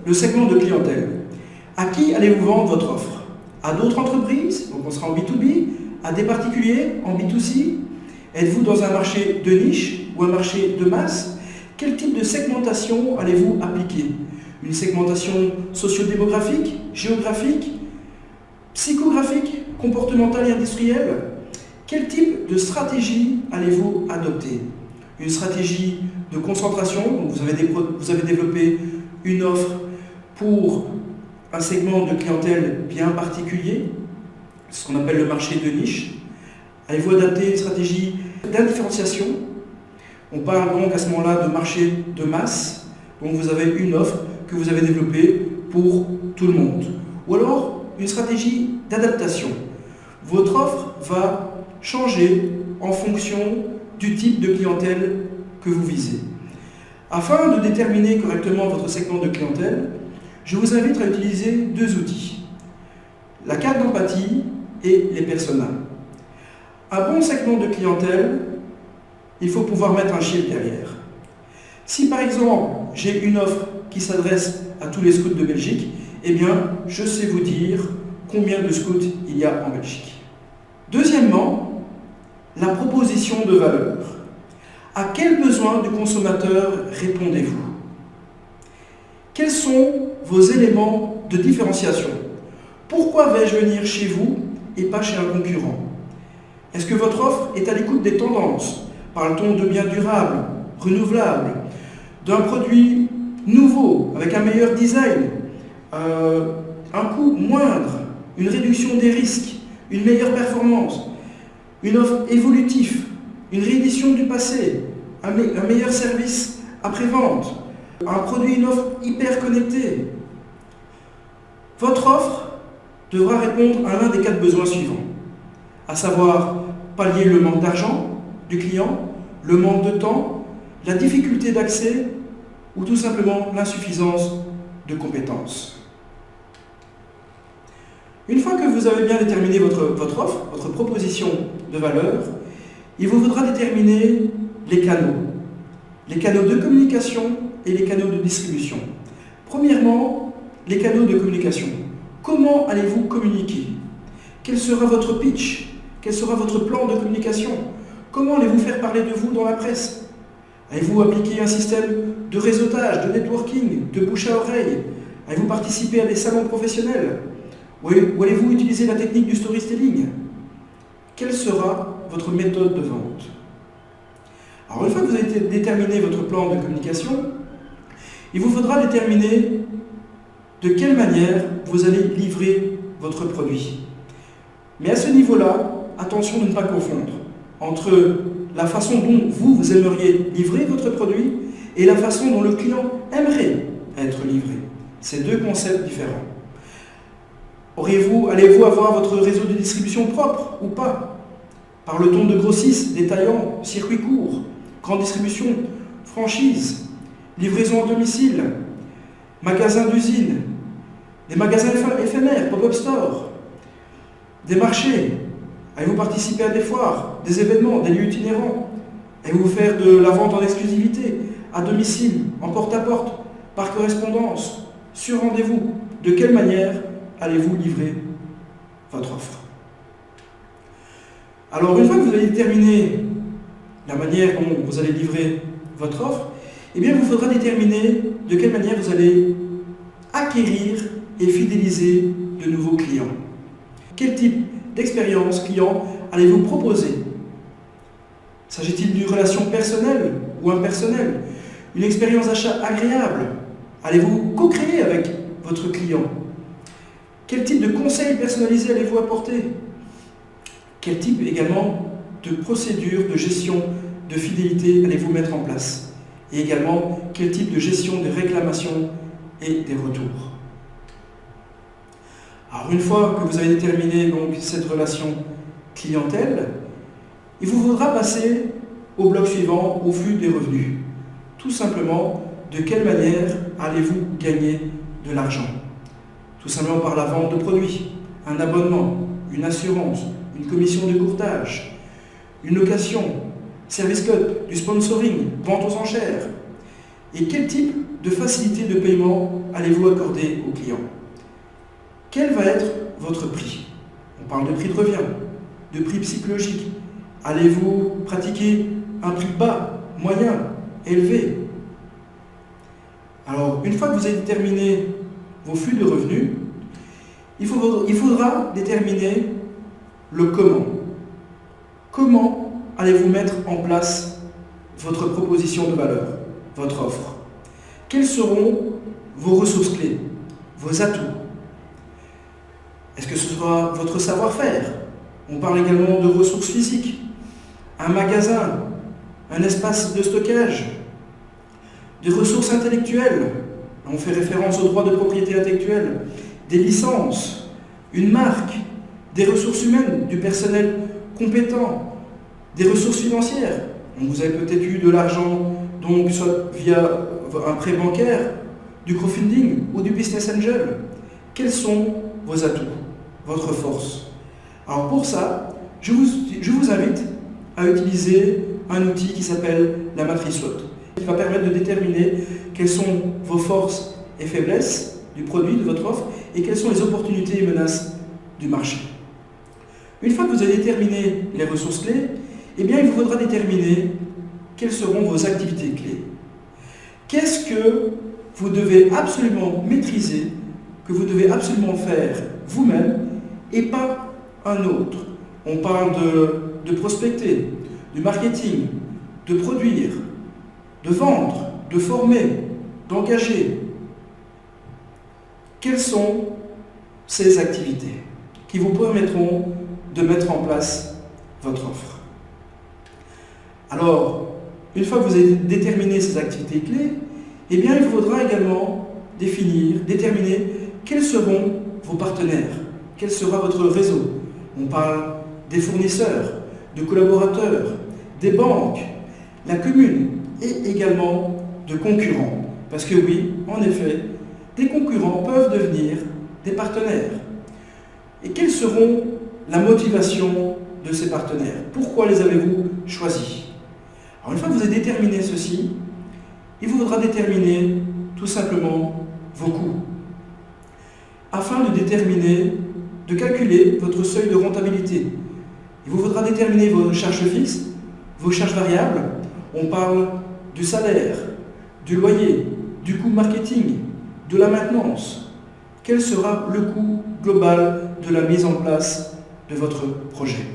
le segment de clientèle. À qui allez-vous vendre votre offre? À d'autres entreprises, donc on sera en B2B, à des particuliers, en B2C? Êtes-vous dans un marché de niche ou un marché de masse? Quel type de segmentation allez-vous appliquer? Une segmentation sociodémographique, géographique, psychographique, comportementale et industrielle? Quel type de stratégie allez-vous adopter? Une stratégie de concentration, donc vous avez développé une offre pour un segment de clientèle bien particulier, ce qu'on appelle le marché de niche. Allez-vous adapter une stratégie d'indifférenciation? On parle donc à ce moment-là de marché de masse, donc vous avez une offre que vous avez développée pour tout le monde. Ou alors une stratégie d'adaptation. Votre offre va changer en fonction du type de clientèle que vous visez. Afin de déterminer correctement votre segment de clientèle, je vous invite à utiliser deux outils, la carte d'empathie et les personas. Un bon segment de clientèle, il faut pouvoir mettre un chiffre derrière. Si par exemple, j'ai une offre qui s'adresse à tous les scouts de Belgique, eh bien, je sais vous dire combien de scouts il y a en Belgique. Deuxièmement, la proposition de valeur. À quel besoin du consommateur répondez-vous? Quels sont vos éléments de différenciation? Pourquoi vais-je venir chez vous et pas chez un concurrent? Est-ce que votre offre est à l'écoute des tendances? Parle-t-on de biens durables, renouvelables, d'un produit nouveau, avec un meilleur design, un coût moindre, une réduction des risques, une meilleure performance, une offre évolutive, une réédition du passé, un meilleur service après-vente, un produit, une offre hyper connectée? Votre offre devra répondre à l'un des 4 besoins suivants, à savoir pallier le manque d'argent du client, le manque de temps, la difficulté d'accès ou tout simplement l'insuffisance de compétences. Une fois que vous avez bien déterminé votre offre, votre proposition de valeur, il vous faudra déterminer les canaux de communication et les canaux de distribution. Premièrement, les canaux de communication. Comment allez-vous communiquer? Quel sera votre pitch? Quel sera votre plan de communication? Comment allez-vous faire parler de vous dans la presse? Allez-vous appliquer un système de réseautage, de networking, de bouche à oreille? Allez-vous participer à des salons professionnels? Ou allez-vous utiliser la technique du storytelling? Quelle sera votre méthode de vente? Alors, une fois que vous avez déterminé votre plan de communication, il vous faudra déterminer de quelle manière vous allez livrer votre produit. Mais à ce niveau-là, attention de ne pas confondre entre la façon dont vous aimeriez livrer votre produit et la façon dont le client aimerait être livré. C'est deux concepts différents. Allez-vous avoir votre réseau de distribution propre ou pas? Parle-t-on de grossistes, détaillants, circuits courts, grande distribution, franchise, livraison à domicile, magasins d'usine, des magasins éphémères, pop-up store, des marchés? Allez-vous participer à des foires, des événements, des lieux itinérants? Allez-vous faire de la vente en exclusivité, à domicile, en porte-à-porte, par correspondance, sur rendez-vous? De quelle manière allez-vous livrer votre offre? Alors, une fois que vous avez déterminé la manière dont vous allez livrer votre offre, eh bien, il vous faudra déterminer de quelle manière vous allez acquérir et fidéliser de nouveaux clients. Quel type d'expérience client allez-vous proposer? S'agit-il d'une relation personnelle ou impersonnelle? Une expérience d'achat agréable? Allez-vous co-créer avec votre client? Quel type de conseils personnalisés allez-vous apporter? Quel type également de procédure de gestion de fidélité allez-vous mettre en place? Et également, quel type de gestion des réclamations et des retours? Alors, une fois que vous avez déterminé donc cette relation clientèle, il vous faudra passer au bloc suivant, au flux des revenus. Tout simplement, de quelle manière allez-vous gagner de l'argent? Tout simplement par la vente de produits, un abonnement, une assurance, une commission de courtage, une location, service club, du sponsoring, vente aux enchères. Et quel type de facilité de paiement allez-vous accorder au client? Quel va être votre prix? On parle de prix de revient, de prix psychologique. Allez-vous pratiquer un prix bas, moyen, élevé? Alors, une fois que vous avez déterminé vos flux de revenus, il faudra déterminer le comment. Comment allez-vous mettre en place votre proposition de valeur, votre offre? Quelles seront vos ressources clés, vos atouts? Est-ce que ce sera votre savoir-faire? On parle également de ressources physiques, un magasin, un espace de stockage, des ressources intellectuelles. On fait référence aux droits de propriété intellectuelle, des licences, une marque, des ressources humaines, du personnel compétent, des ressources financières. Vous avez peut-être eu de l'argent, donc soit via un prêt bancaire, du crowdfunding ou du business angel. Quels sont vos atouts, votre force? Alors pour ça, je vous invite à utiliser un outil qui s'appelle la matrice SWOT, qui va permettre de déterminer quelles sont vos forces et faiblesses du produit, de votre offre, et quelles sont les opportunités et menaces du marché. Une fois que vous avez déterminé les ressources clés, eh bien, il vous faudra déterminer quelles seront vos activités clés. Qu'est-ce que vous devez absolument maîtriser, que vous devez absolument faire vous-même et pas un autre? On parle de prospecter, du marketing, de produire, de vendre, de former, d'engager. Quelles sont ces activités qui vous permettront de mettre en place votre offre? Alors, une fois que vous avez déterminé ces activités clés, eh bien, il vous faudra également déterminer quels seront vos partenaires, quel sera votre réseau. On parle des fournisseurs, de collaborateurs, des banques, la commune et également de concurrents. Parce que oui, en effet, des concurrents peuvent devenir des partenaires. Et quelles seront la motivation de ces partenaires? Pourquoi les avez-vous choisis? Alors une fois que vous avez déterminé ceci, il vous faudra déterminer tout simplement vos coûts, afin de calculer votre seuil de rentabilité. Il vous faudra déterminer vos charges fixes, vos charges variables. On parle du salaire, du loyer, du coût marketing, de la maintenance. Quel sera le coût global de la mise en place de votre projet?